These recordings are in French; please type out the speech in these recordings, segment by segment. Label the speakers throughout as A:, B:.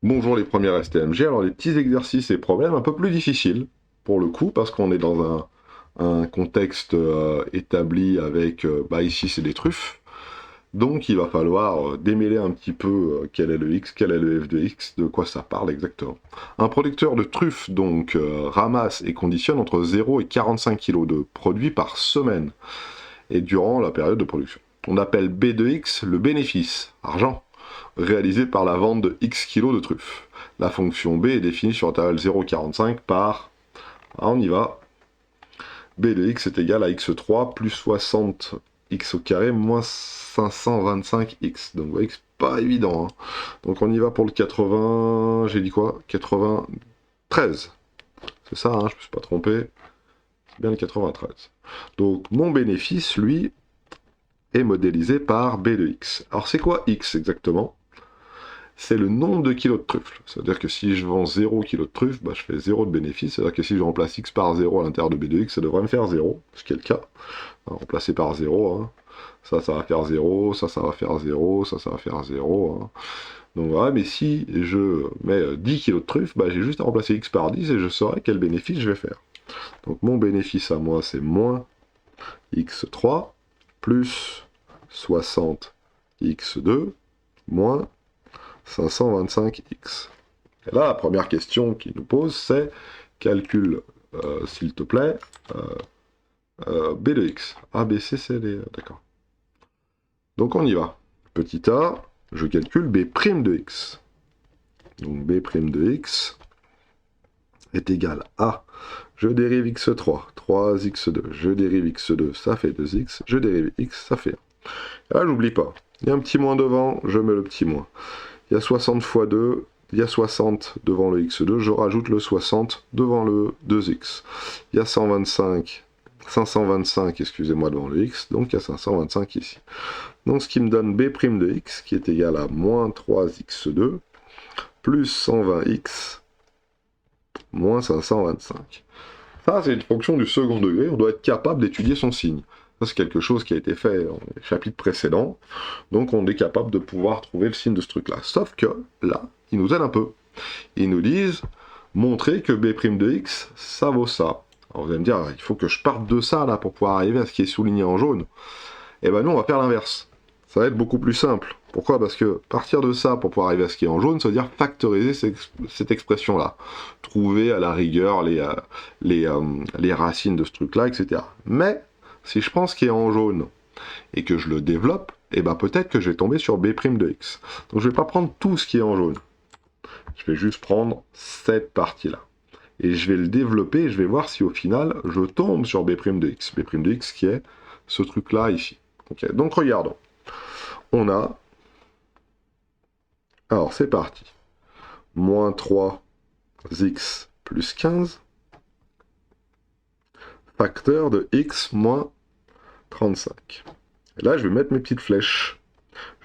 A: Bonjour les premiers STMG, alors les petits exercices et problèmes un peu plus difficiles, pour le coup, parce qu'on est dans un contexte établi avec, ici c'est des truffes, donc il va falloir démêler un petit peu quel est le X, quel est le f de X, de quoi ça parle exactement. Un producteur de truffes, donc, ramasse et conditionne entre 0 et 45 kg de produits par semaine, et durant la période de production. On appelle B de X le bénéfice, argent, réalisé par la vente de X kilos de truffes. La fonction B est définie sur intervalle 0,45 par... on y va. B de X est égal à X3 plus 60 X au carré moins 525X. Donc vous voyez que c'est pas évident. Hein. Donc on y va pour le 80... J'ai dit quoi 93. C'est ça, hein, je me suis pas trompé. C'est bien le 93. Donc mon bénéfice, lui, est modélisé par B de X. Alors c'est quoi X exactement? C'est le nombre de kilos de truffes. C'est-à-dire que si je vends 0 kg de truffes, je fais 0 de bénéfice. C'est-à-dire que si je remplace X par 0 à l'intérieur de B de X, ça devrait me faire 0, ce qui est le cas. Remplacer par 0, hein. Ça va faire 0, ça va faire 0, ça va faire 0. Hein. Donc voilà, mais si je mets 10 kg de truffes, j'ai juste à remplacer X par 10 et je saurai quel bénéfice je vais faire. Donc mon bénéfice à moi, c'est moins X3 plus 60 X2 moins 525x. Et là, la première question qu'il nous pose, c'est calcule, s'il te plaît, B de x. A, B, C, C, D. D'accord. Donc on y va. Petit a, je calcule B' de x. Donc B' de x est égal à, je dérive x3, 3x2, je dérive x2, ça fait 2x, je dérive x, ça fait 1. Et là, j'oublie pas. Il y a un petit moins devant, je mets le petit moins. Il y a 60 fois 2, il y a 60 devant le x2, je rajoute le 60 devant le 2x. Il y a 525, excusez-moi, devant le x, donc il y a 525 ici. Donc ce qui me donne b' de x, qui est égal à moins 3x2, plus 120x, moins 525. Ça, c'est une fonction du second degré, on doit être capable d'étudier son signe. Ça, c'est quelque chose qui a été fait dans les chapitres précédents, donc on est capable de pouvoir trouver le signe de ce truc-là. Sauf que, là, ils nous aident un peu. Ils nous disent, montrer que B' de x, ça vaut ça. Alors vous allez me dire, il faut que je parte de ça, là, pour pouvoir arriver à ce qui est souligné en jaune. Et ben nous, on va faire l'inverse. Ça va être beaucoup plus simple. Pourquoi? Parce que partir de ça pour pouvoir arriver à ce qui est en jaune, ça veut dire factoriser cette expression-là. Trouver à la rigueur les racines de ce truc-là, etc. Mais, si je prends ce qui est en jaune et que je le développe, et ben peut-être que je vais tomber sur B' de x. Donc je vais pas prendre tout ce qui est en jaune. Je vais juste prendre cette partie-là. Et je vais le développer et je vais voir si au final je tombe sur B' de x. B' de x qui est ce truc-là ici. Okay. Donc regardons. On a... Alors c'est parti. Moins 3x plus 15 facteur de x moins 35. Et là je vais mettre mes petites flèches.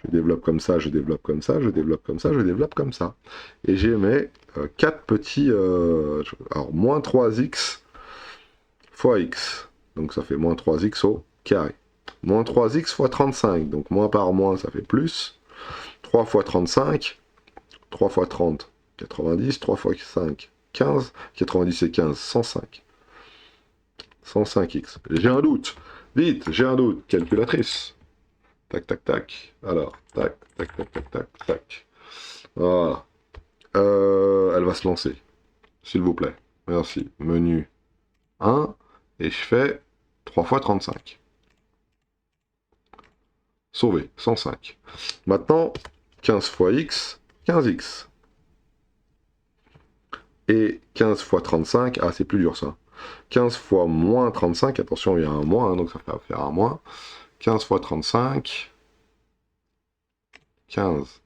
A: Je développe comme ça, je développe comme ça, je développe comme ça, je développe comme ça. Et j'ai mes 4 petits... alors, moins 3x fois x. Donc ça fait moins 3x au carré. Moins 3x fois 35. Donc moins par moins, ça fait plus. 3 fois 35. 3 fois 30, 90. 3 fois 5, 15. 90 et 15, 105. 105x. J'ai un doute. Vite, j'ai un doute. Calculatrice. Tac, tac, tac. Alors, tac, tac, tac, tac, tac, tac. Voilà. Elle va se lancer. S'il vous plaît. Merci. Menu 1. Et je fais 3 fois 35. Sauvé. 105. Maintenant, 15 fois x, 15x. Et 15 fois 35, ah c'est plus dur ça. 15 fois moins 35, attention il y a un moins, hein, donc ça va faire un moins. 15 fois 35, 15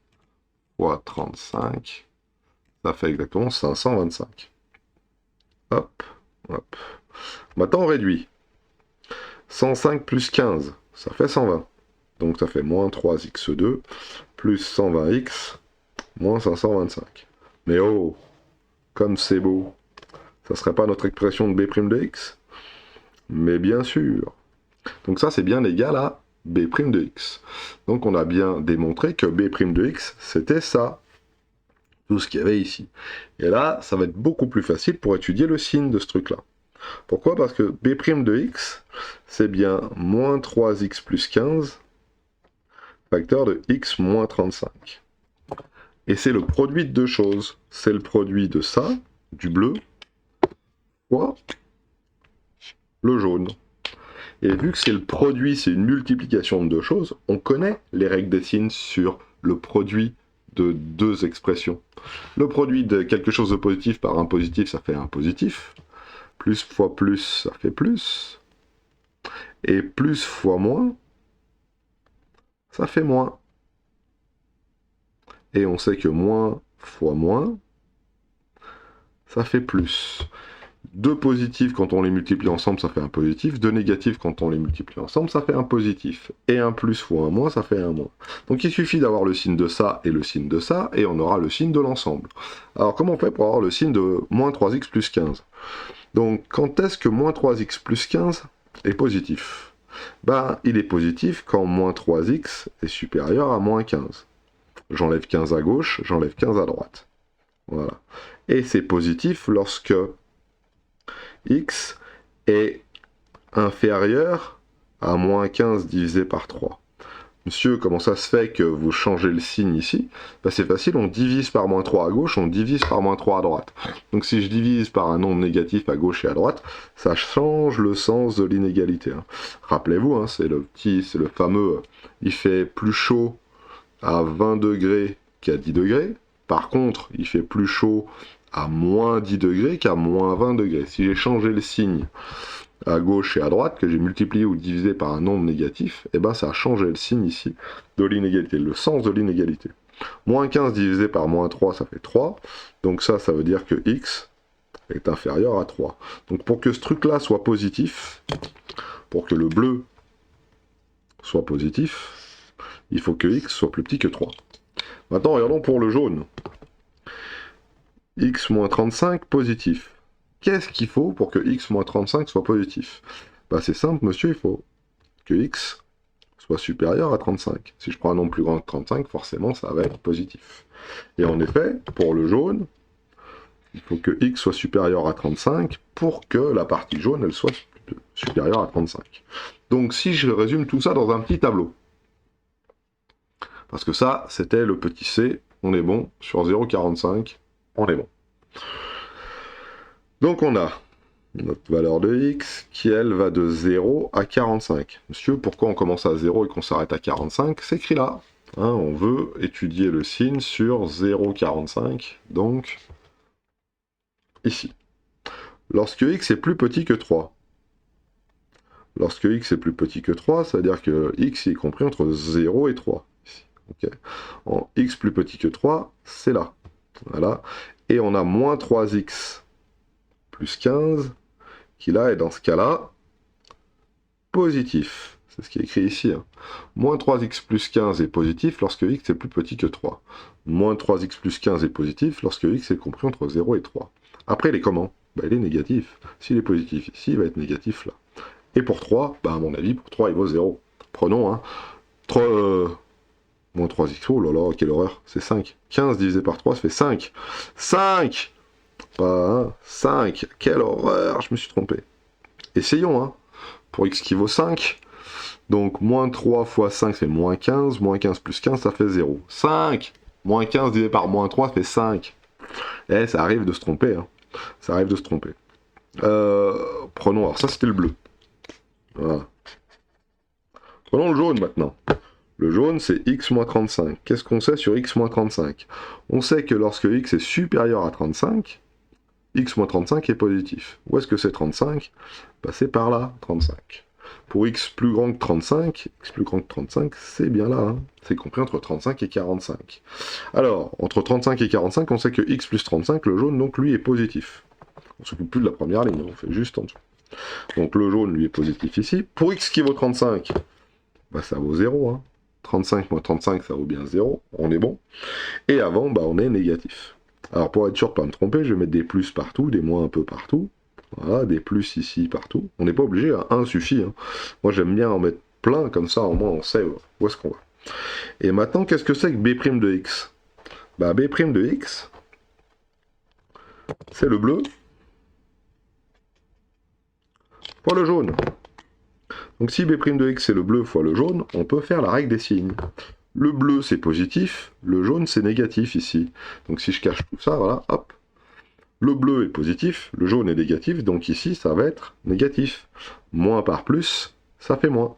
A: fois 35, ça fait exactement 525. Hop, hop. Maintenant on réduit. 105 plus 15, ça fait 120. Donc ça fait moins 3x2 plus 120x moins 525. Mais oh, comme c'est beau, ça serait pas notre expression de B' de x? Mais bien sûr. Donc ça, c'est bien égal à B' de x. Donc on a bien démontré que B' de x, c'était ça. tout ce qu'il y avait ici. Et là, ça va être beaucoup plus facile pour étudier le signe de ce truc-là. Pourquoi? Parce que b' de x, c'est bien moins 3x plus 15, facteur de x moins 35. Et c'est le produit de deux choses. C'est le produit de ça, du bleu, fois le jaune. Et vu que c'est le produit, c'est une multiplication de deux choses, on connaît les règles des signes sur le produit de deux expressions. Le produit de quelque chose de positif par un positif, ça fait un positif. Plus fois plus, ça fait plus. Et plus fois moins, ça fait moins. Et on sait que moins fois moins, ça fait plus. Deux positifs, quand on les multiplie ensemble, ça fait un positif. Deux négatifs, quand on les multiplie ensemble, ça fait un positif. Et un plus fois un moins, ça fait un moins. Donc il suffit d'avoir le signe de ça et le signe de ça, et on aura le signe de l'ensemble. Alors comment on fait pour avoir le signe de moins 3x plus 15? Donc quand est-ce que moins 3x plus 15 est positif? Ben, il est positif quand moins 3x est supérieur à moins 15. J'enlève 15 à gauche, j'enlève 15 à droite. Voilà. Et c'est positif lorsque x est inférieur à moins 15 divisé par 3. Monsieur, comment ça se fait que vous changez le signe ici? Ben c'est facile, on divise par moins 3 à gauche, on divise par moins 3 à droite. Donc si je divise par un nombre négatif à gauche et à droite, ça change le sens de l'inégalité. Hein. Rappelez-vous, hein, c'est le fameux, il fait plus chaud à 20 degrés qu'à 10 degrés. Par contre, il fait plus chaud à moins 10 degrés qu'à moins 20 degrés. Si j'ai changé le signe à gauche et à droite, que j'ai multiplié ou divisé par un nombre négatif, et ben ça a changé le signe ici de l'inégalité, le sens de l'inégalité. Moins 15 divisé par moins 3, ça fait 3. Donc ça veut dire que x est inférieur à 3. Donc pour que ce truc-là soit positif, pour que le bleu soit positif, il faut que x soit plus petit que 3. Maintenant, regardons pour le jaune. X moins 35, positif. Qu'est-ce qu'il faut pour que x moins 35 soit positif? Bah c'est simple, monsieur, il faut que x soit supérieur à 35. Si je prends un nombre plus grand que 35, forcément, ça va être positif. Et en effet, pour le jaune, il faut que x soit supérieur à 35 pour que la partie jaune, elle soit supérieure à 35. Donc si je résume tout ça dans un petit tableau, parce que ça, c'était le petit c, on est bon, sur 0,45, on est bon. Donc on a notre valeur de x qui, elle, va de 0 à 45. Monsieur, pourquoi on commence à 0 et qu'on s'arrête à 45? C'est écrit là. Hein, on veut étudier le signe sur 0,45, donc ici. Lorsque x est plus petit que 3. Lorsque x est plus petit que 3, ça veut dire que x est compris entre 0 et 3. Okay. En x plus petit que 3, c'est là. Voilà. Et on a moins 3x plus 15, qui là est dans ce cas-là positif. C'est ce qui est écrit ici. Hein. Moins 3x plus 15 est positif lorsque x est plus petit que 3. Moins 3x plus 15 est positif lorsque x est compris entre 0 et 3. Après, il est comment? Bah, il est négatif. S'il est positif ici, il va être négatif là. Et pour 3, bah, à mon avis, pour 3, il vaut 0. Prenons, hein, moins 3x, oh là là, quelle horreur, c'est 5. 15 divisé par 3, ça fait 5. 5! Pas 1, 5. Quelle horreur, je me suis trompé. Essayons, hein. Pour x qui vaut 5, donc moins 3 fois 5, c'est moins 15. Moins 15 plus 15, ça fait 0. 5! Moins 15 divisé par moins 3, ça fait 5. Eh, ça arrive de se tromper, hein. Ça arrive de se tromper. Prenons, alors ça c'était le bleu. Voilà. Prenons le jaune maintenant. Le jaune, c'est x moins 35. Qu'est-ce qu'on sait sur x moins 35? On sait que lorsque x est supérieur à 35, x moins 35 est positif. Où est-ce que c'est 35? Bah, c'est par là, 35. Pour x plus grand que 35, c'est bien là. Hein. C'est compris entre 35 et 45. Alors, entre 35 et 45, on sait que x plus 35, le jaune, donc lui, est positif. On ne s'occupe plus de la première ligne, on fait juste en dessous. Donc le jaune, lui, est positif ici. Pour x qui vaut 35, bah, ça vaut 0. Hein. 35 moins 35, ça vaut bien 0. On est bon. Et avant, bah, on est négatif. Alors pour être sûr de ne pas me tromper, je vais mettre des plus partout, des moins un peu partout. Voilà, des plus ici partout. On n'est pas obligé, hein. 1 suffit. Hein. Moi j'aime bien en mettre plein, comme ça au moins on sait où est-ce qu'on va. Et maintenant, qu'est-ce que c'est que b' de x? Bah b' de x, c'est le bleu fois le jaune. Donc si b' de x c'est le bleu fois le jaune, on peut faire la règle des signes. Le bleu c'est positif, le jaune c'est négatif ici. Donc si je cache tout ça, voilà, hop. Le bleu est positif, le jaune est négatif, donc ici ça va être négatif. Moins par plus, ça fait moins.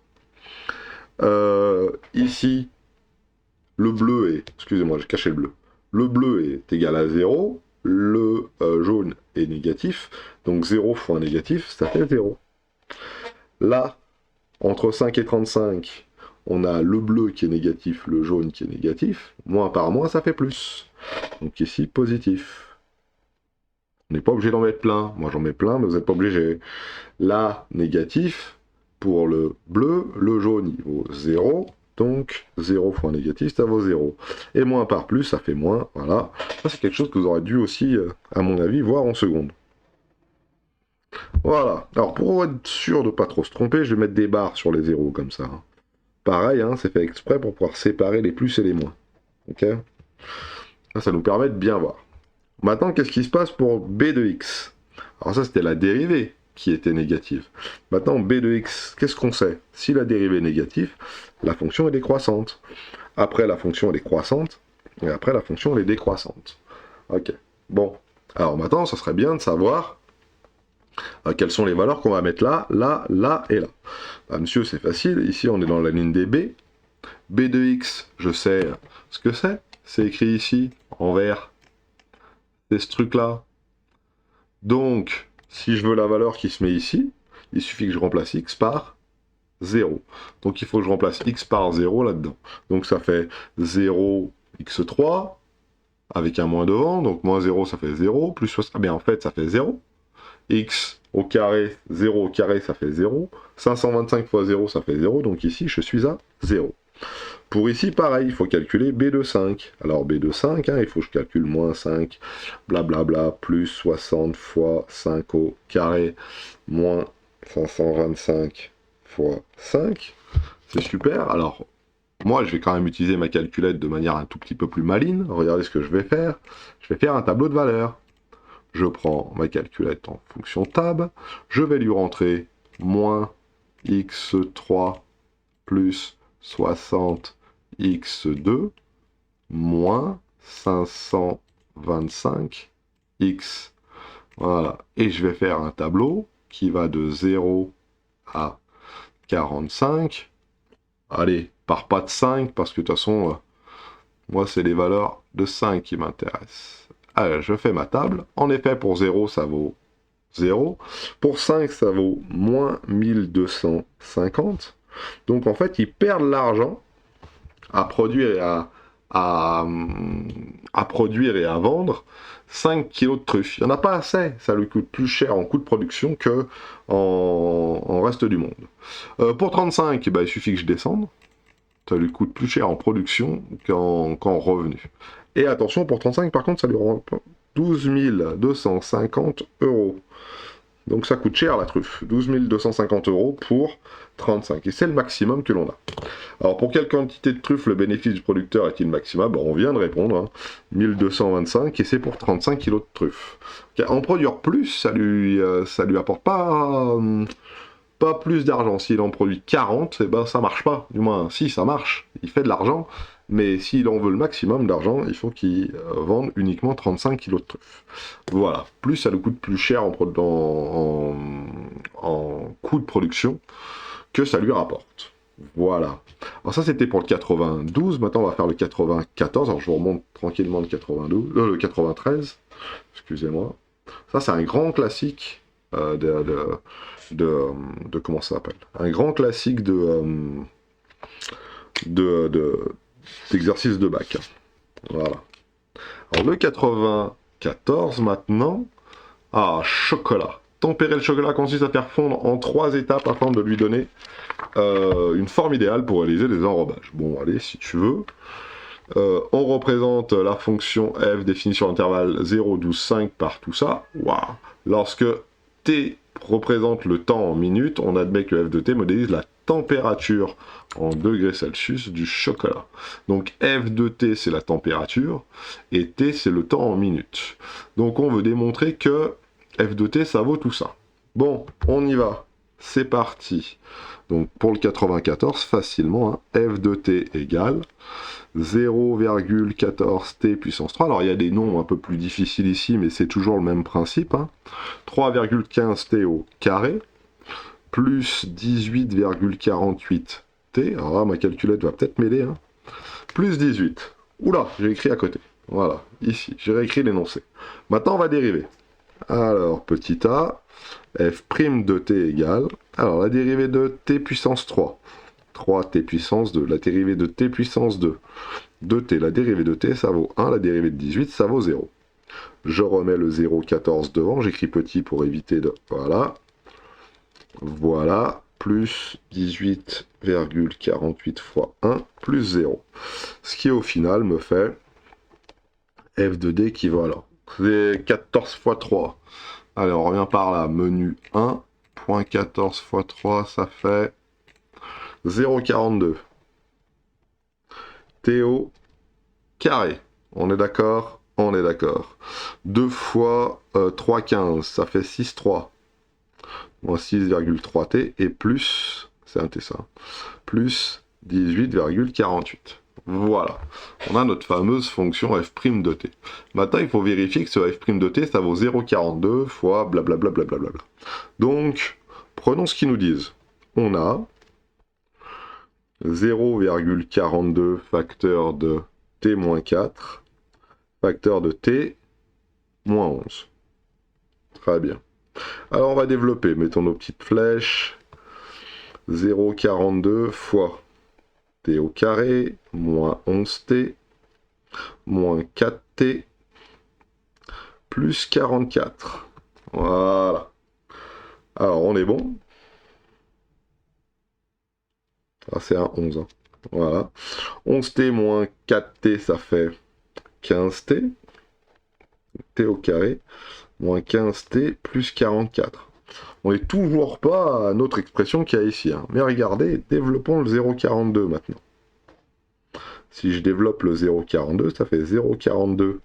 A: Ici, le bleu est... Excusez-moi, j'ai caché le bleu. Le bleu est égal à 0, le jaune est négatif, donc 0 fois un négatif, ça fait 0. Là, entre 5 et 35, on a le bleu qui est négatif, le jaune qui est négatif. Moins par moins, ça fait plus. Donc ici, positif. On n'est pas obligé d'en mettre plein. Moi, j'en mets plein, mais vous n'êtes pas obligé. Là, négatif, pour le bleu, le jaune, il vaut 0. Donc, 0 fois négatif, ça vaut 0. Et moins par plus, ça fait moins. Voilà. Ça, c'est quelque chose que vous aurez dû aussi, à mon avis, voir en seconde. Voilà. Alors, pour être sûr de ne pas trop se tromper, je vais mettre des barres sur les zéros, comme ça. Pareil, hein, c'est fait exprès pour pouvoir séparer les plus et les moins. Ok ? Ça nous permet de bien voir. Maintenant, qu'est-ce qui se passe pour b de x? Alors ça, c'était la dérivée qui était négative. Maintenant, b de x, qu'est-ce qu'on sait? Si la dérivée est négative, la fonction est décroissante. Après, la fonction elle est croissante, et après, la fonction elle est décroissante. Ok. Bon. Alors maintenant, ça serait bien de savoir quelles sont les valeurs qu'on va mettre là, là, là et là. Ah, monsieur, c'est facile. Ici, on est dans la ligne des b. b de x, je sais ce que c'est. C'est écrit ici, en vert. C'est ce truc-là. Donc, si je veux la valeur qui se met ici, il suffit que je remplace x par 0. Donc, il faut que je remplace x par 0 là-dedans. Donc, ça fait 0 x3, avec un moins devant. Donc, moins 0, ça fait 0. Plus 60, ah bien, en fait, ça fait 0. X au carré, 0 au carré, ça fait 0. 525 fois 0, ça fait 0. Donc, ici, je suis à 0. Pour ici, pareil, il faut calculer b de 5. Alors, b de 5, hein, il faut que je calcule moins 5, blablabla, plus 60 fois 5 au carré, moins 525 fois 5. C'est super. Alors, moi, je vais quand même utiliser ma calculette de manière un tout petit peu plus maligne. Regardez ce que je vais faire. Je vais faire un tableau de valeurs. Je prends ma calculette en fonction tab. Je vais lui rentrer moins x3 plus 60 x2 moins 525 x. Voilà. Et je vais faire un tableau qui va de 0 à 45. Allez, pars pas de 5 parce que de toute façon, moi c'est les valeurs de 5 qui m'intéressent. Allez, je fais ma table. En effet, pour 0, ça vaut 0. Pour 5, ça vaut moins 1250. Donc en fait, ils perdent l'argent à produire et à vendre 5 kg de truffes. Il n'y en a pas assez, ça lui coûte plus cher en coût de production que en reste du monde. Pour 35, il suffit que je descende, ça lui coûte plus cher en production qu'en revenu. Et attention, pour 35, par contre, ça lui rend 12 250 €. Donc ça coûte cher la truffe, 12 250 € pour 35, et c'est le maximum que l'on a. Alors pour quelle quantité de truffe le bénéfice du producteur est-il maximal? On vient de répondre, hein. 1225, et c'est pour 35 kg de truffe. En produire plus, ça lui apporte pas plus d'argent. S'il en produit 40, ça marche pas. Du moins, si, ça marche, il fait de l'argent, mais s'il en veut le maximum d'argent, il faut qu'il vende uniquement 35 kg de truffe. Voilà. Plus ça lui coûte plus cher en coût de production que ça lui rapporte. Voilà. Alors ça, c'était pour le 92. Maintenant, on va faire le 94. Alors, je vous remonte tranquillement le 93. Excusez-moi. Ça, c'est un grand classique de comment ça s'appelle? Un grand classique d'exercice de bac. Voilà. Alors le 94 maintenant. Ah, chocolat. Tempérer le chocolat consiste à faire fondre en 3 étapes afin de lui donner une forme idéale pour réaliser des enrobages. Bon, allez, si tu veux. On représente la fonction f définie sur l'intervalle 0, 12, 5 par tout ça. Waouh. Lorsque t représente le temps en minutes, on admet que f de t modélise la température en degrés Celsius du chocolat. Donc F de T, c'est la température, et T, c'est le temps en minutes. Donc on veut démontrer que F de T, ça vaut tout ça. Bon, on y va. C'est parti. Donc pour le 94, facilement, hein, F de T égale 0,14 T puissance 3. Alors il y a des nombres un peu plus difficiles ici, mais c'est toujours le même principe. Hein. 3,15 T au carré, plus 18,48 T. Alors là, ma calculette va peut-être m'aider. Hein. Plus 18. Oula, j'ai écrit à côté. Voilà, ici, j'ai réécrit l'énoncé. Maintenant, on va dériver. Alors, petit a, f' de t égale... Alors, la dérivée de t puissance 3. 3t puissance 2. La dérivée de t puissance 2. 2t, la dérivée de t, ça vaut 1. La dérivée de 18, ça vaut 0. Je remets le 0,14 devant. J'écris petit pour éviter de... Voilà. Voilà. Plus 18,48 fois 1, plus 0. Ce qui, au final, me fait f de d qui va là. C'est 14 fois 3. Allez, on revient par là. Menu 1. 14 fois 3, ça fait 0,42. T au carré. On est d'accord? On est d'accord. 2 fois 3,15, ça fait 6,3. Moins 6,3 T et plus, c'est un T ça, plus 18,48. Voilà, on a notre fameuse fonction f' de t. Maintenant, il faut vérifier que ce f' de t, ça vaut 0,42 fois blablabla. Donc, prenons ce qu'ils nous disent. On a 0,42 facteur de t moins 4, facteur de t moins 11. Très bien. Alors, on va développer. Mettons nos petites flèches. 0,42 fois t au carré, moins 11t, moins 4t, plus 44. Voilà. Alors, on est bon. Ah, c'est un 11. Hein. Voilà. 11t moins 4t, ça fait 15t. t au carré, moins 15t, plus 44. On n'est toujours pas à notre expression qu'il y a ici. Hein. Mais regardez, développons le 0,42 maintenant. Si je développe le 0,42, ça fait 0,42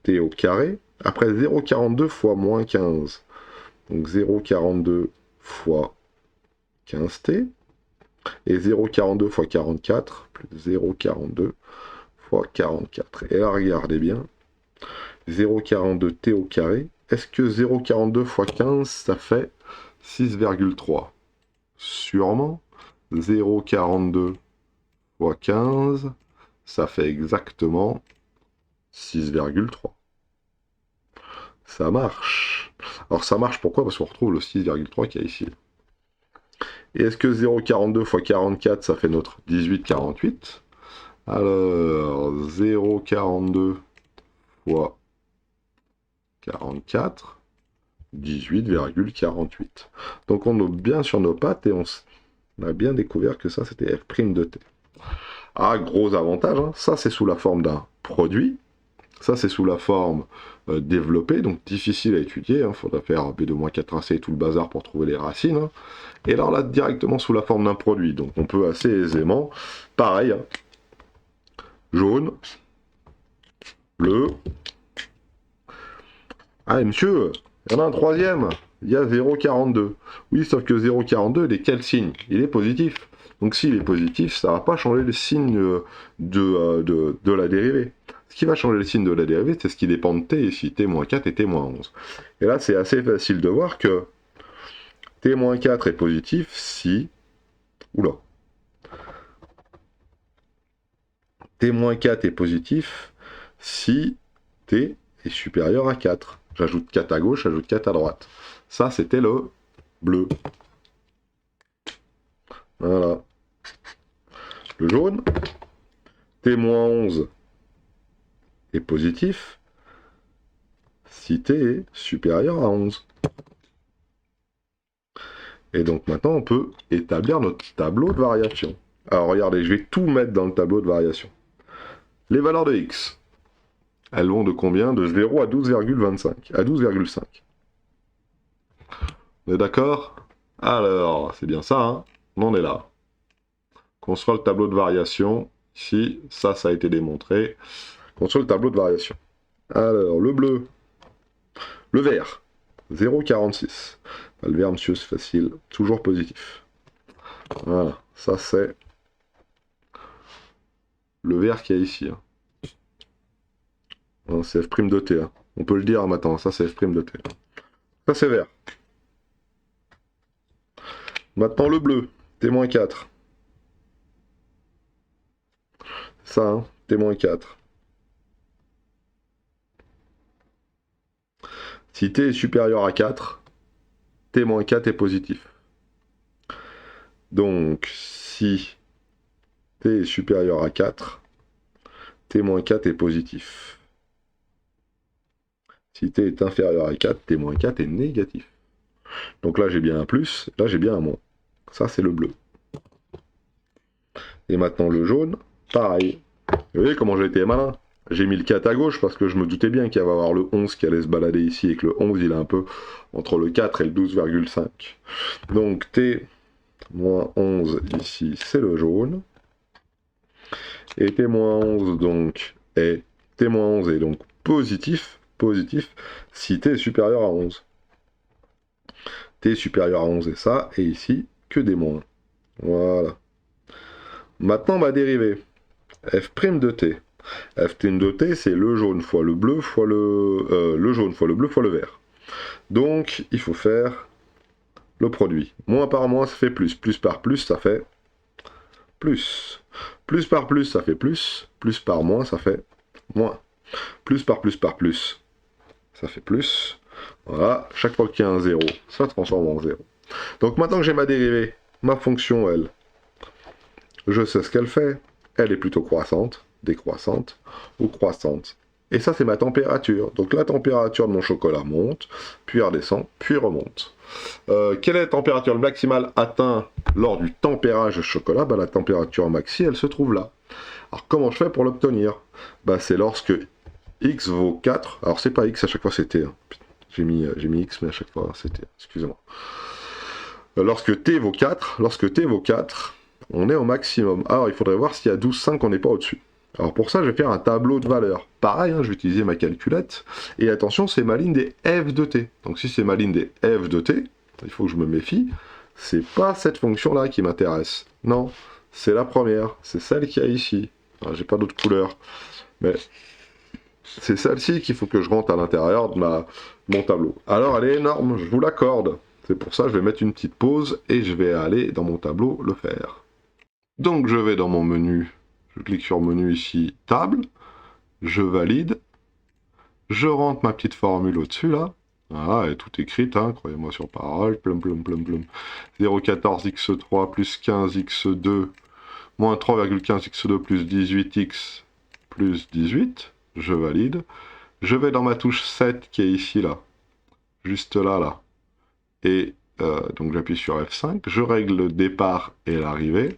A: t au carré. Après 0,42 fois moins 15. Donc 0,42 fois 15t. Et 0,42 fois 44, plus 0,42 fois 44. Et là, regardez bien. 0,42 t au carré. Est-ce que 0,42 fois 15, ça fait 6,3? Sûrement. 0,42 fois 15, ça fait exactement 6,3. Ça marche. Alors ça marche pourquoi? Parce qu'on retrouve le 6,3 qu'il y a ici. Et est-ce que 0,42 fois 44, ça fait notre 18,48? Alors, 0,42 fois 44, 18,48. Donc on est bien sur nos pattes et on a bien découvert que ça c'était f' de t. Ah, gros avantage, hein. Ça c'est sous la forme d'un produit, ça c'est sous la forme développée, donc difficile à étudier, il faudra faire B2-4AC et tout le bazar pour trouver les racines. Hein. Et là on l'a directement sous la forme d'un produit, donc on peut assez aisément, pareil, hein. Jaune, bleu. Ah, et monsieur, il y en a un troisième, il y a 0,42. Oui, sauf que 0,42, il est quel signe? Il est positif. Donc s'il est positif, ça ne va pas changer le signe de la dérivée. Ce qui va changer le signe de la dérivée, c'est ce qui dépend de t, ici, t-4 et t-11. Et là, c'est assez facile de voir que t-4 est positif si... Oula. t-4 est positif si t est supérieur à 4. J'ajoute 4 à gauche, j'ajoute 4 à droite. Ça, c'était le bleu. Voilà. Le jaune, t-11 est positif si t est supérieur à 11. Et donc maintenant, on peut établir notre tableau de variation. Alors regardez, je vais tout mettre dans le tableau de variation. Les valeurs de x, elles vont de combien? De 0 à 12,25. À 12,5. On est d'accord? Alors, c'est bien ça, hein? On en est là. construire le tableau de variation. Ici, ça a été démontré. Construire le tableau de variation. Alors, le bleu. Le vert. 0,46. Le vert, monsieur, c'est facile. Toujours positif. Voilà, ça c'est le vert qu'il y a ici. Hein. C'est F' de T. Hein. On peut le dire maintenant, ça c'est F' de T. Ça c'est vert. Maintenant le bleu, T-4. Ça, hein, T-4. Si T est supérieur à 4, T-4 est positif. Donc, si T est supérieur à 4, T-4 est positif. Si T est inférieur à 4, T-4 est négatif. Donc là, j'ai bien un plus, là, j'ai bien un moins. Ça, c'est le bleu. Et maintenant, le jaune, pareil. Vous voyez comment j'ai été malin? J'ai mis le 4 à gauche parce que je me doutais bien qu'il y avait avoir le 11 qui allait se balader ici et que le 11, il est un peu entre le 4 et le 12,5. Donc, T-11 ici, c'est le jaune. Et T-11 donc est T-11 est donc positif si T est supérieur à 11. T est supérieur à 11 et ça, et ici, que des moins. Voilà. Maintenant, ma dérivée. F' de T. F' de T, c'est le jaune fois le bleu fois le jaune fois le bleu fois le vert. Donc, il faut faire le produit. Moins par moins, ça fait plus. Plus par plus, ça fait plus. Plus par plus, ça fait plus. Plus par moins, ça fait moins. Plus par plus, ça fait plus. Voilà, chaque fois qu'il y a un 0, ça transforme en 0. Donc maintenant que j'ai ma dérivée, ma fonction, elle, je sais ce qu'elle fait. Elle est plutôt croissante, décroissante ou croissante. Et ça, c'est ma température. Donc la température de mon chocolat monte, puis redescend, puis remonte. Quelle est la température maximale atteinte lors du tempérage de chocolat? La température maxi, elle se trouve là. Alors comment je fais pour l'obtenir? C'est lorsque x vaut 4. Alors c'est pas x, à chaque fois c'était. Hein. J'ai mis x, mais à chaque fois c'était. Excusez-moi. Lorsque t vaut 4, on est au maximum. Alors il faudrait voir s'il y a 12,5, on n'est pas au-dessus. Alors pour ça, je vais faire un tableau de valeurs. Pareil, hein, je vais utiliser ma calculette. Et attention, c'est ma ligne des f de t. Donc si c'est ma ligne des f de t, il faut que je me méfie. C'est pas cette fonction-là qui m'intéresse. Non, c'est la première. C'est celle qu'il y a ici. J'ai pas d'autre couleur. Mais c'est celle-ci qu'il faut que je rentre à l'intérieur de mon tableau. Alors elle est énorme, je vous l'accorde. C'est pour ça que je vais mettre une petite pause et je vais aller dans mon tableau le faire. Donc je vais dans mon menu. Je clique sur menu ici, table, je valide, je rentre ma petite formule au-dessus là, voilà, elle est toute écrite, hein, croyez-moi sur parole, plum plum plum plum, 0,14x3 plus 15x2, moins 3,15x2 plus 18x plus 18, je valide, je vais dans ma touche 7 qui est ici là, juste là, et donc j'appuie sur F5, je règle le départ et l'arrivée,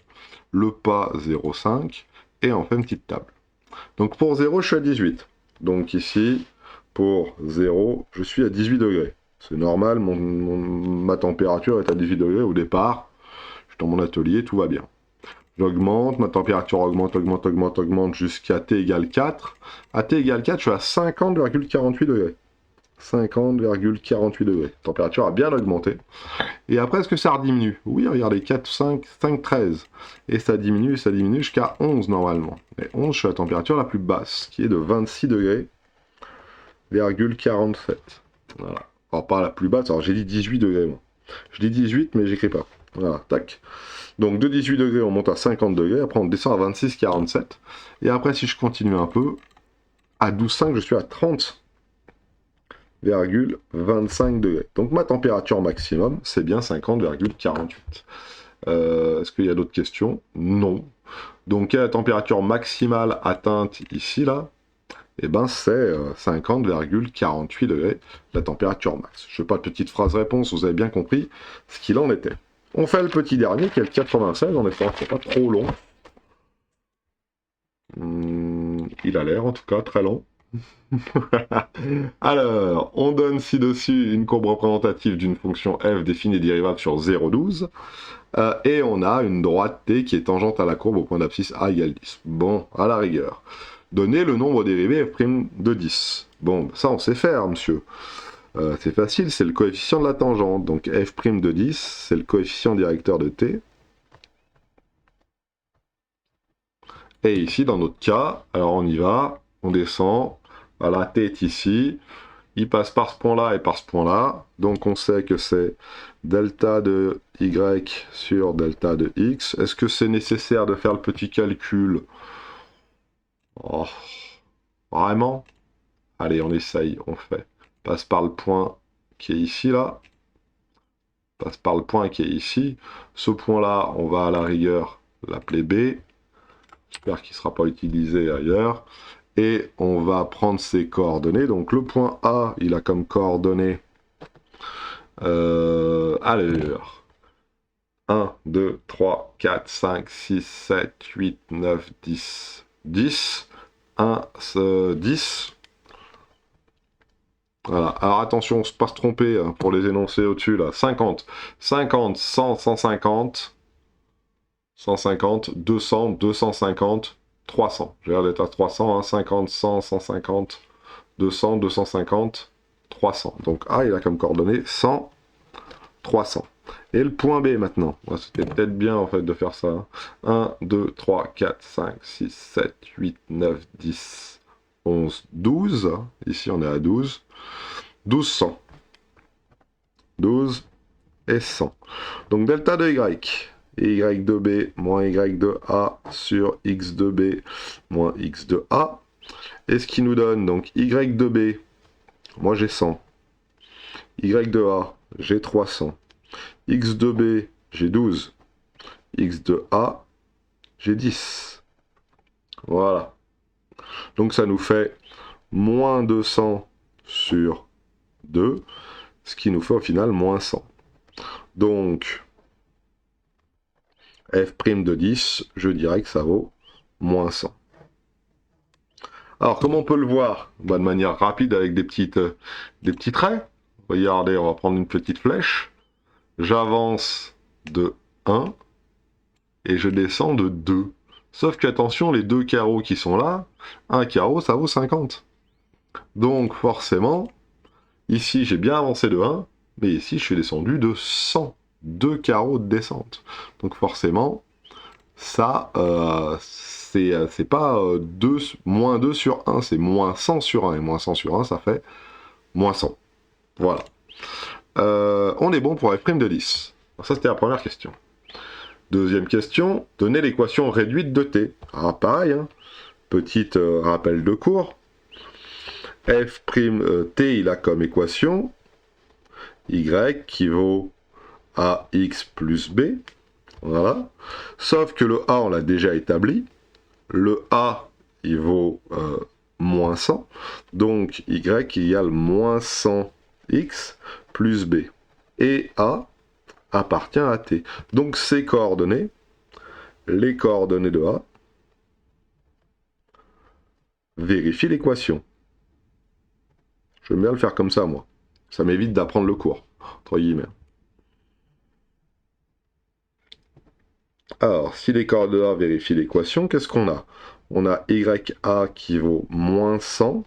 A: le pas 0,5, et on fait une petite table. Donc pour 0, je suis à 18. Donc ici, pour 0, je suis à 18 degrés. C'est normal, ma température est à 18 degrés au départ. Je suis dans mon atelier, tout va bien. J'augmente, ma température augmente jusqu'à T égale 4. À T égale 4, je suis à 50,48 degrés. 50,48 degrés. La température a bien augmenté. Et après, est-ce que ça rediminue? Oui, regardez, 4, 5, 13. Et ça diminue jusqu'à 11 normalement. Et 11, je suis à la température la plus basse, qui est de 26 degrés, 47. Voilà. Alors, pas la plus basse, alors j'ai dit 18 degrés, moi. Je dis 18, mais j'écris pas. Voilà, tac. Donc, de 18 degrés, on monte à 50 degrés. Après, on descend à 26, 47. Et après, si je continue un peu, à 12,5, je suis à 30,25 degrés. Donc ma température maximum, c'est bien 50,48. Est-ce qu'il y a d'autres questions? Non. Donc quelle est la température maximale atteinte ici, là? Eh ben c'est 50,48 degrés, la température max. Je ne fais pas de petite phrase réponse, vous avez bien compris ce qu'il en était. On fait le petit dernier, qui est le 96, en espérant qu'il n'est pas trop long. Il a l'air, en tout cas, très long. Alors, on donne ci-dessus une courbe représentative d'une fonction f définie et dérivable sur 0,12. Et on a une droite t qui est tangente à la courbe au point d'abscisse a égale 10. Bon, à la rigueur. Donnez le nombre dérivé f' de 10. Bon, ça on sait faire, monsieur. C'est facile, c'est le coefficient de la tangente. Donc f' de 10, c'est le coefficient directeur de t. Et ici, dans notre cas, alors on y va, on descend. Voilà, t est ici. Il passe par ce point-là et par ce point-là. Donc on sait que c'est delta de y sur delta de x. Est-ce que c'est nécessaire de faire le petit calcul? Oh, vraiment? Allez, on essaye, on fait. Passe par le point qui est ici, là. Passe par le point qui est ici. Ce point-là, on va à la rigueur l'appeler B. J'espère qu'il ne sera pas utilisé ailleurs. Et on va prendre ses coordonnées. Donc le point A, il a comme coordonnées... alors... 1, 2, 3, 4, 5, 6, 7, 8, 9, 10. 10. 1, 10. Voilà. Alors attention, on ne se passe tromper hein, pour les énoncés au-dessus, là. 50. 50, 100, 150. 150, 200, 250, 300. J'ai l'air d'être à 300, hein, 50, 100, 150, 200, 250, 300. Donc A, il a comme coordonnées 100, 300. Et le point B maintenant. C'était peut-être bien en fait de faire ça. 1, 2, 3, 4, 5, 6, 7, 8, 9, 10, 11, 12. Ici on est à 12. 1200. 12 et 100. Donc delta de Y. Y de B moins Y de A sur X de B moins X de A. Et ce qui nous donne donc Y de B, moi j'ai 100. Y de A, j'ai 300. X de B, j'ai 12. X de A, j'ai 10. Voilà. Donc ça nous fait moins 200 sur 2, ce qui nous fait au final moins 100. Donc, f' de 10, je dirais que ça vaut moins 100. Alors, comment on peut le voir? De manière rapide avec des petits traits. Regardez, on va prendre une petite flèche. J'avance de 1 et je descends de 2. Sauf que, attention, les deux carreaux qui sont là, un carreau, ça vaut 50. Donc, forcément, ici, j'ai bien avancé de 1, mais ici, je suis descendu de 100. 2 carreaux de descente. Donc, forcément, ça, c'est pas moins 2 sur 1, c'est moins 100 sur 1. Et moins 100 sur 1, ça fait moins 100. Voilà. On est bon pour f' de 10. Alors ça, c'était la première question. Deuxième question, donner l'équation réduite de t. Ah, pareil, hein. Petit rappel de cours. f', t, il a comme équation y qui vaut ax plus b. Voilà. Sauf que le a, on l'a déjà établi. Le a, il vaut moins 100. Donc, y égale moins 100x plus b. Et a appartient à t. Donc, ces coordonnées, les coordonnées de a, vérifient l'équation. J'aime bien le faire comme ça, moi. Ça m'évite d'apprendre le cours, entre guillemets. Alors, si les coordonnées A vérifient l'équation, qu'est-ce qu'on a? On a YA qui vaut moins 100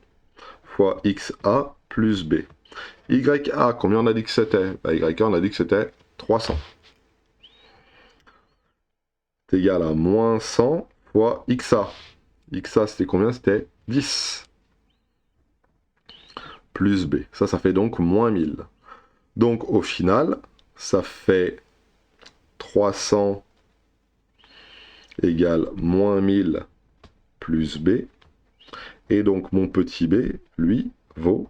A: fois XA plus B. YA, combien on a dit que c'était? YA, on a dit que c'était 300. C'est égal à moins 100 fois XA. XA, c'était combien? C'était 10. Plus B. Ça fait donc moins 1000. Donc, au final, ça fait 300 égale moins 1000 plus B. Et donc mon petit b, lui, vaut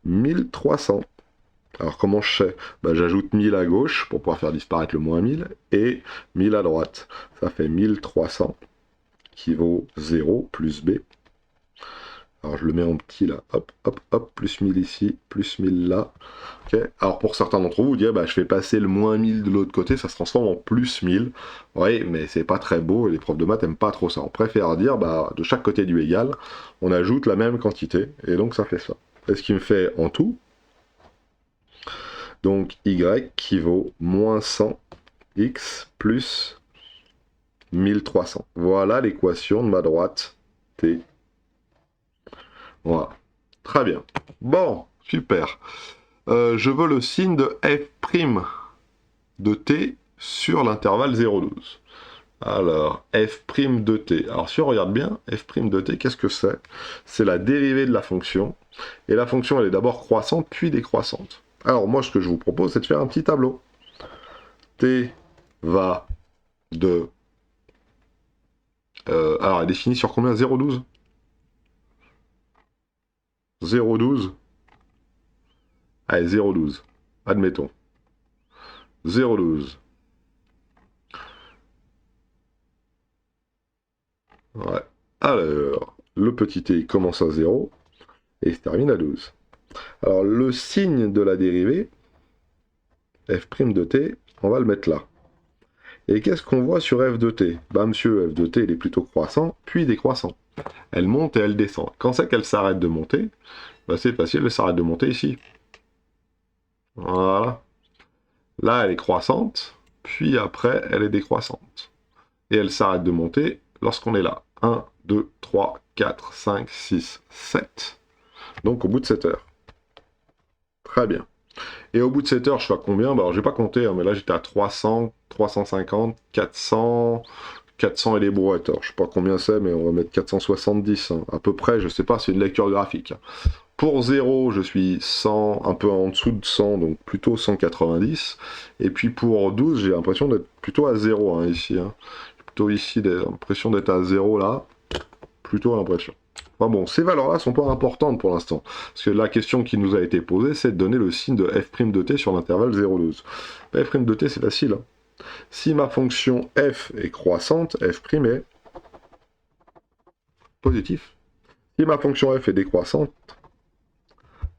A: 1300. Alors comment je sais? J'ajoute 1000 à gauche pour pouvoir faire disparaître le moins 1000 et 1000 à droite. Ça fait 1300 qui vaut 0 plus b. Alors je le mets en petit là, hop, hop, hop, plus 1000 ici, plus 1000 là. Ok. Alors pour certains d'entre vous, vous direz, bah, je fais passer le moins 1000 de l'autre côté, ça se transforme en plus 1000. Oui, mais c'est pas très beau et les profs de maths aiment pas trop ça. On préfère dire, bah, de chaque côté du égal, on ajoute la même quantité, et donc ça fait ça. Et ce qui me fait en tout, donc y qui vaut moins 100 x plus 1300. Voilà l'équation de ma droite t. Voilà. Très bien. Bon, super. Je veux le signe de f' de t sur l'intervalle 0,12. Alors, f' de t. Alors, si on regarde bien, f' de t, qu'est-ce que c'est? C'est la dérivée de la fonction. Et la fonction, elle est d'abord croissante, puis décroissante. Alors, moi, ce que je vous propose, c'est de faire un petit tableau. T va de... alors, elle est définie sur combien? 0,12 0,12. Allez, 0,12. Admettons. 0,12. Ouais. Alors, le petit t commence à 0 et se termine à 12. Alors, le signe de la dérivée, f' de t, on va le mettre là. Et qu'est-ce qu'on voit sur f de t? Bah, monsieur, f de t, il est plutôt croissant, puis décroissant. Elle monte et elle descend. Quand c'est qu'elle s'arrête de monter, bah, c'est facile, elle s'arrête de monter ici. Voilà. Là, elle est croissante, puis après, elle est décroissante. Et elle s'arrête de monter lorsqu'on est là. 1, 2, 3, 4, 5, 6, 7. Donc au bout de 7 heures. Très bien. Et au bout de 7 heures, je suis à combien? Bah, alors, j'ai pas compté, hein, mais là, j'étais à 300, 350, 400, 400 et des brouettes. Alors, je sais pas combien c'est, mais on va mettre 470. Hein. À peu près, je sais pas, c'est une lecture graphique. Hein. Pour 0, je suis 100, un peu en dessous de 100, donc plutôt 190. Et puis pour 12, j'ai l'impression d'être plutôt à 0 hein, ici. Hein. J'ai plutôt ici l'impression d'être à 0 là. Plutôt l'impression. Enfin bon, ces valeurs-là sont pas importantes pour l'instant. Parce que la question qui nous a été posée, c'est de donner le signe de f' de t sur l'intervalle 0,12. F' de t, c'est facile. Hein. Si ma fonction f est croissante, f' est positif. Si ma fonction f est décroissante,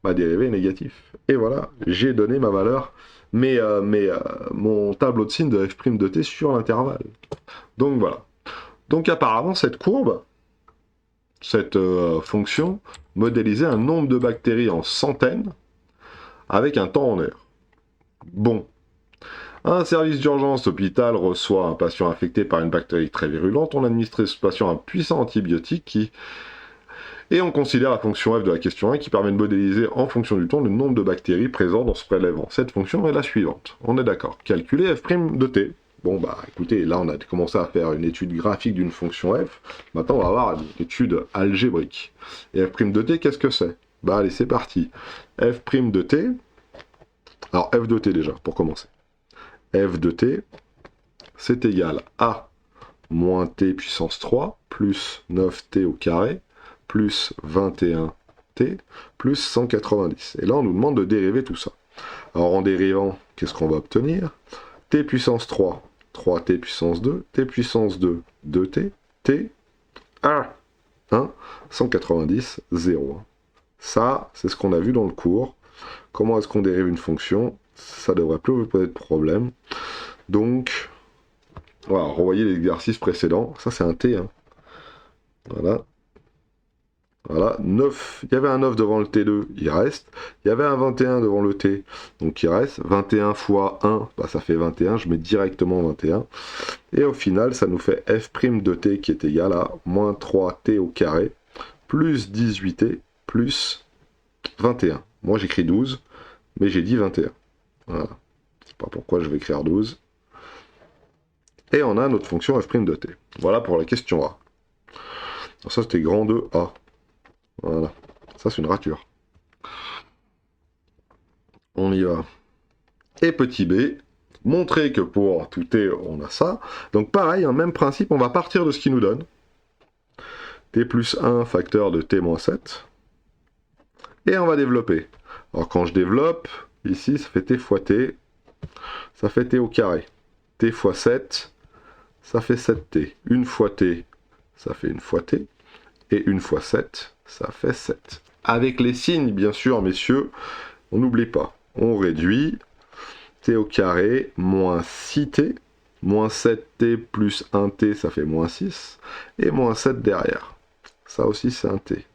A: ma dérivée est négative. Et voilà, j'ai donné ma valeur, mon tableau de signe de f' de t sur l'intervalle. Donc voilà. Donc apparemment, cette courbe, cette fonction, modélisait un nombre de bactéries en centaines avec un temps en heure. Bon. Un service d'urgence hôpital reçoit un patient affecté par une bactérie très virulente. On administre à ce patient un puissant antibiotique et on considère la fonction f de la question 1 qui permet de modéliser en fonction du temps le nombre de bactéries présentes dans ce prélèvement. Cette fonction est la suivante. On est d'accord. Calculer f' de t. Bon bah écoutez, là on a commencé à faire une étude graphique d'une fonction f. Maintenant on va avoir une étude algébrique. Et f' de t, qu'est-ce que c'est? Bah allez, c'est parti. F' de t. Alors f de t déjà, pour commencer. F de t, c'est égal à moins t puissance 3 plus 9t au carré plus 21t plus 190. Et là, on nous demande de dériver tout ça. Alors, en dérivant, qu'est-ce qu'on va obtenir? T puissance 3, 3t puissance 2, t puissance 2, 2t, t, 1, 190, 0. Ça, c'est ce qu'on a vu dans le cours. Comment est-ce qu'on dérive une fonction? Ça devrait plus vous poser de problème. Donc, voilà, revoyez l'exercice précédent. Ça, c'est un t. Hein. Voilà. Voilà, 9, il y avait un 9 devant le T2, il reste. Il y avait un 21 devant le T, donc il reste. 21 fois 1, bah, ça fait 21, je mets directement 21. Et au final, ça nous fait f' de t qui est égal à moins 3t au carré, plus 18t, plus 21. Moi j'écris 12, mais j'ai dit 21. Voilà, je sais pas pourquoi je vais écrire 12. Et on a notre fonction f' de t. Voilà pour la question A. Alors ça c'était grand 2A. Voilà, ça c'est une rature. On y va. Et petit b, montrer que pour tout t, on a ça. Donc pareil, un même principe, on va partir de ce qu'il nous donne. T plus 1 facteur de t moins 7. Et on va développer. Alors quand je développe, ici ça fait t fois t, ça fait t au carré. T fois 7, ça fait 7t. Une fois t, ça fait une fois t. Et 1 fois 7, ça fait 7. Avec les signes, bien sûr, messieurs, on n'oublie pas. On réduit t au carré moins 6t, moins 7t plus 1t, ça fait moins 6, et moins 7 derrière. Ça aussi, c'est un t.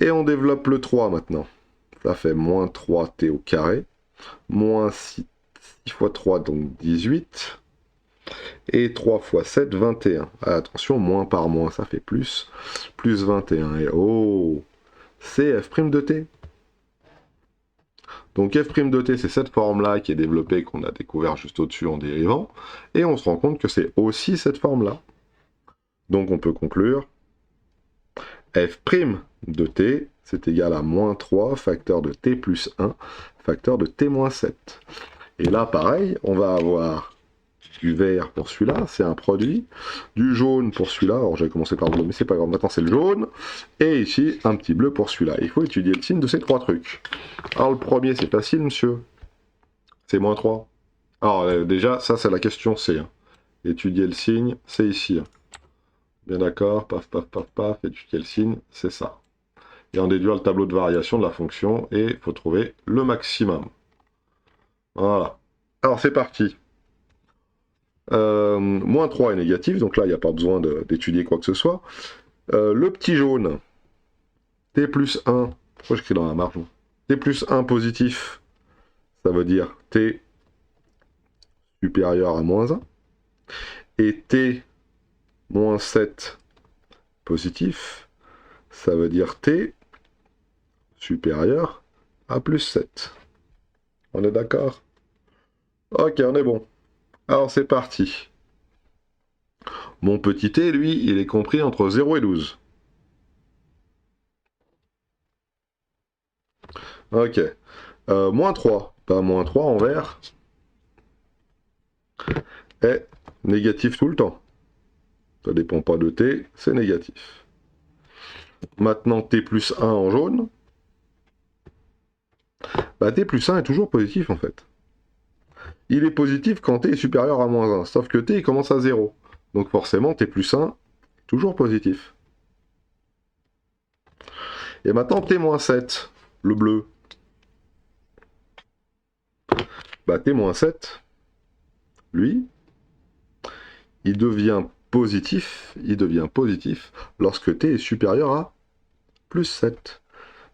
A: Et on développe le 3 maintenant. Ça fait moins 3t au carré, moins 6 fois 3, donc 18. Et 3 fois 7, 21. Ah, attention, moins par moins, ça fait plus. Plus 21. Et oh, c'est f' de t. Donc f' de t, c'est cette forme-là qui est développée, qu'on a découvert juste au-dessus en dérivant. Et on se rend compte que c'est aussi cette forme-là. Donc on peut conclure f' de t, c'est égal à moins 3 facteur de t plus 1 facteur de t moins 7. Et là, pareil, on va avoir du vert pour celui-là, c'est un produit, du jaune pour celui-là, alors j'avais commencé par le bleu, mais c'est pas grave, maintenant c'est le jaune, et ici, un petit bleu pour celui-là. Il faut étudier le signe de ces trois trucs. Alors le premier, c'est facile, monsieur, c'est moins 3. Alors déjà, ça c'est la question C. Hein. Étudier le signe, c'est ici. Hein. Bien d'accord, paf, paf, paf, paf, étudier le signe, c'est ça. Et on déduit le tableau de variation de la fonction, et il faut trouver le maximum. Voilà. Alors c'est parti. Moins 3 est négatif, donc là, il n'y a pas besoin d'étudier quoi que ce soit. Le petit jaune, t plus 1, pourquoi j'écris dans la marge? T plus 1 positif, ça veut dire t supérieur à moins 1. Et t moins 7 positif, ça veut dire t supérieur à plus 7. On est d'accord? Ok, on est bon. Alors c'est parti. Mon petit t, lui, il est compris entre 0 et 12. Ok. Moins 3. Pas moins 3 en vert. Est négatif tout le temps. Ça dépend pas de t, c'est négatif. Maintenant, t plus 1 en jaune. Bah, t plus 1 est toujours positif en fait. Il est positif quand t est supérieur à moins 1. Sauf que t il commence à 0. Donc forcément, t plus 1 est toujours positif. Et maintenant, t moins 7, le bleu. Bah, t moins 7, lui, il devient positif lorsque t est supérieur à plus 7.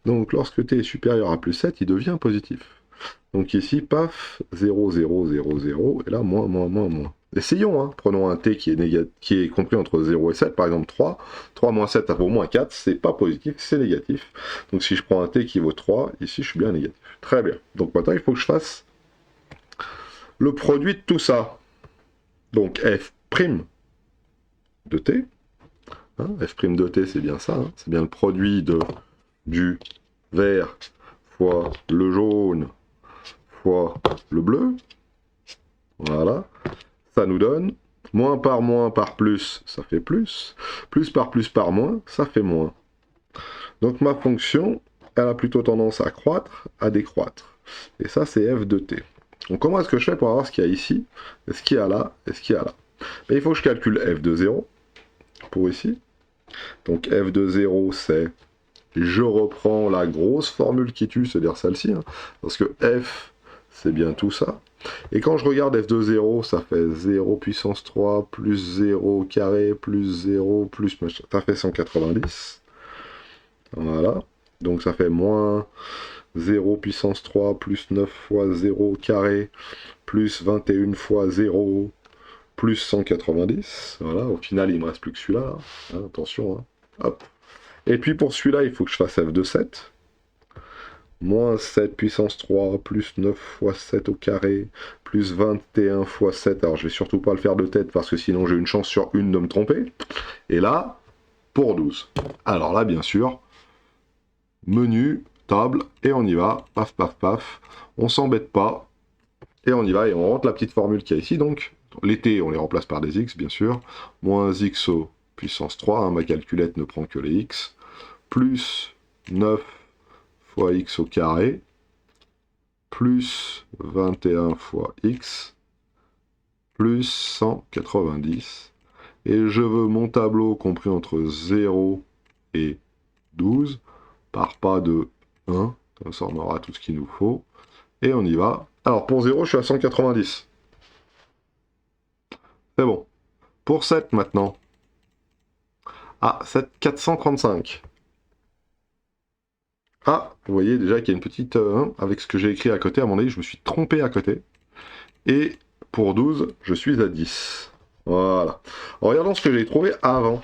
A: Donc lorsque t est supérieur à plus 7, il devient positif. Donc ici, paf, 0, 0, 0, 0, et là, moins, moins, moins, moins. Essayons, hein. Prenons un t qui est compris entre 0 et 7, par exemple 3. 3 moins 7, ça vaut moins 4, c'est pas positif, c'est négatif. Donc si je prends un t qui vaut 3, ici je suis bien négatif. Très bien. Donc maintenant, il faut que je fasse le produit de tout ça. Donc f' de t. Hein, f' de t, c'est bien ça. Hein, c'est bien le produit du vert fois le jaune fois le bleu. Voilà. Ça nous donne moins par plus, ça fait plus. Plus par moins, ça fait moins. Donc ma fonction, elle a plutôt tendance à croître, à décroître. Et ça, c'est f de t. Donc comment est-ce que je fais pour avoir ce qu'il y a ici, et ce qu'il y a là, et ce qu'il y a là? Ben, il faut que je calcule f de 0 pour ici. Donc f de 0, c'est... Je reprends la grosse formule qui tue, c'est-à-dire celle-ci, hein, parce que f, c'est bien tout ça. Et quand je regarde f de 0, ça fait 0 puissance 3, plus 0 carré, plus 0, plus... Ça fait 190. Voilà. Donc ça fait moins 0 puissance 3, plus 9 fois 0 carré, plus 21 fois 0, plus 190. Voilà, au final, il me reste plus que celui-là. Hein, attention, hein. Hop. Et puis pour celui-là, il faut que je fasse f de 7. Moins 7 puissance 3, plus 9 fois 7 au carré, plus 21 fois 7. Alors je vais surtout pas le faire de tête parce que sinon j'ai une chance sur une de me tromper. Et là, pour 12. Alors là, bien sûr, menu, table, et on y va. Paf, paf, paf. On s'embête pas. Et on y va, et on rentre la petite formule qu'il y a ici. Donc, les t, on les remplace par des x, bien sûr. Moins x au puissance 3, hein, ma calculette ne prend que les x. Plus 9 fois x au carré, plus 21 fois x, plus 190. Et je veux mon tableau compris entre 0 et 12, par pas de 1, comme ça on aura tout ce qu'il nous faut. Et on y va. Alors pour 0, je suis à 190. C'est bon. Pour 7 maintenant. Ah, 7, 435. Ah, vous voyez déjà qu'il y a une petite... avec ce que j'ai écrit à côté, à mon avis, je me suis trompé à côté. Et pour 12, je suis à 10. Voilà. En regardant ce que j'ai trouvé avant.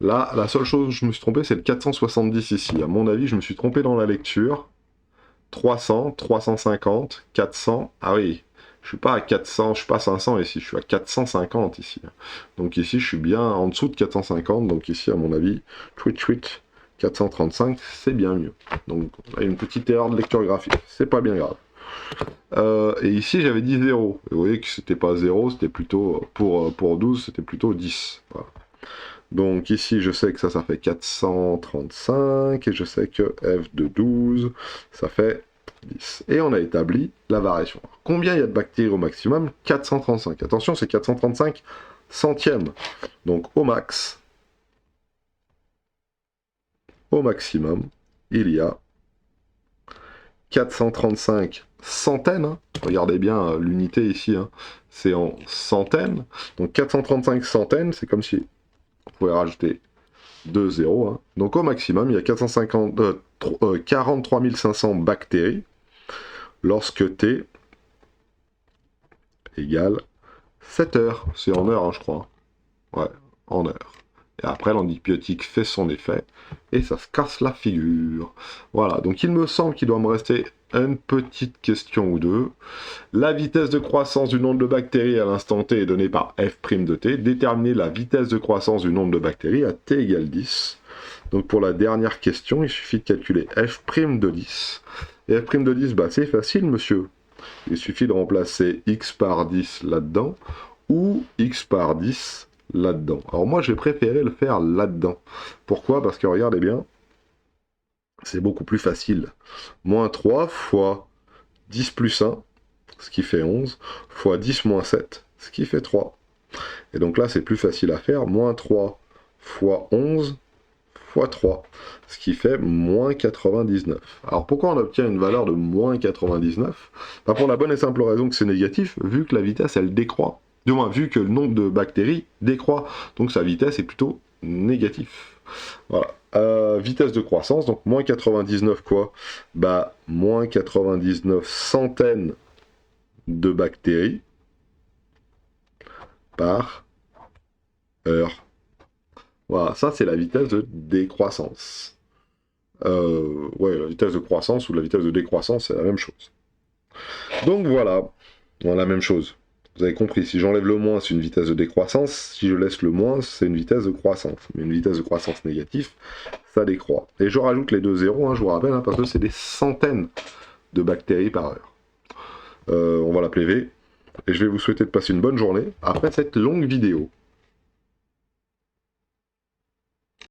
A: Là, la seule chose où je me suis trompé, c'est le 470 ici. À mon avis, je me suis trompé dans la lecture. 300, 350, 400. Ah oui, je suis pas à 400, je suis pas à 500 ici, je suis à 450 ici. Donc ici, je suis bien en dessous de 450. Donc ici, à mon avis, tweet, 435, c'est bien mieux. Donc, il y a une petite erreur de lecture graphique. C'est pas bien grave. Et ici, j'avais dit 0. Et vous voyez que c'était pas 0, c'était plutôt, pour 12, c'était plutôt 10. Voilà. Donc ici, je sais que ça fait 435, et je sais que f de 12, ça fait 10. Et on a établi la variation. Alors, combien il y a de bactéries au maximum? 435. Attention, c'est 435 centièmes. Donc au maximum, il y a 435 centaines. Hein. Regardez bien l'unité ici, hein. C'est en centaines. Donc 435 centaines, c'est comme si on pouvait rajouter 2 zéros. Hein. Donc au maximum, il y a 43 500 bactéries lorsque T égale 7 heures. C'est en heures, hein, je crois. Ouais, en heures. Et après, l'antibiotique fait son effet et ça se casse la figure. Voilà, donc il me semble qu'il doit me rester une petite question ou deux. La vitesse de croissance du nombre de bactéries à l'instant t est donnée par f' de t. Déterminer la vitesse de croissance du nombre de bactéries à t égale 10. Donc pour la dernière question, il suffit de calculer f' de 10. Et f' de 10, bah, c'est facile, monsieur. Il suffit de remplacer x par 10 là-dedans ou x par 10 là-dedans. Alors moi, j'ai préféré le faire là-dedans. Pourquoi? Parce que regardez bien, c'est beaucoup plus facile. Moins 3 fois 10 plus 1, ce qui fait 11, fois 10 moins 7, ce qui fait 3. Et donc là, c'est plus facile à faire. Moins 3 fois 11 fois 3, ce qui fait moins 99. Alors pourquoi on obtient une valeur de moins 99? Bah pour la bonne et simple raison que c'est négatif, vu que la vitesse, elle décroît. Du moins, vu que le nombre de bactéries décroît. Donc sa vitesse est plutôt négative. Voilà. Vitesse de croissance, donc moins 99 quoi? Bah, moins 99 centaines de bactéries par heure. Voilà, ça c'est la vitesse de décroissance. Ouais, la vitesse de croissance ou la vitesse de décroissance, c'est la même chose. Donc voilà, la même chose. Vous avez compris, si j'enlève le moins, c'est une vitesse de décroissance. Si je laisse le moins, c'est une vitesse de croissance. Mais une vitesse de croissance négative, ça décroît. Et je rajoute les deux zéros, hein, je vous rappelle, hein, parce que c'est des centaines de bactéries par heure. On va l'appeler V. Et je vais vous souhaiter de passer une bonne journée après cette longue vidéo.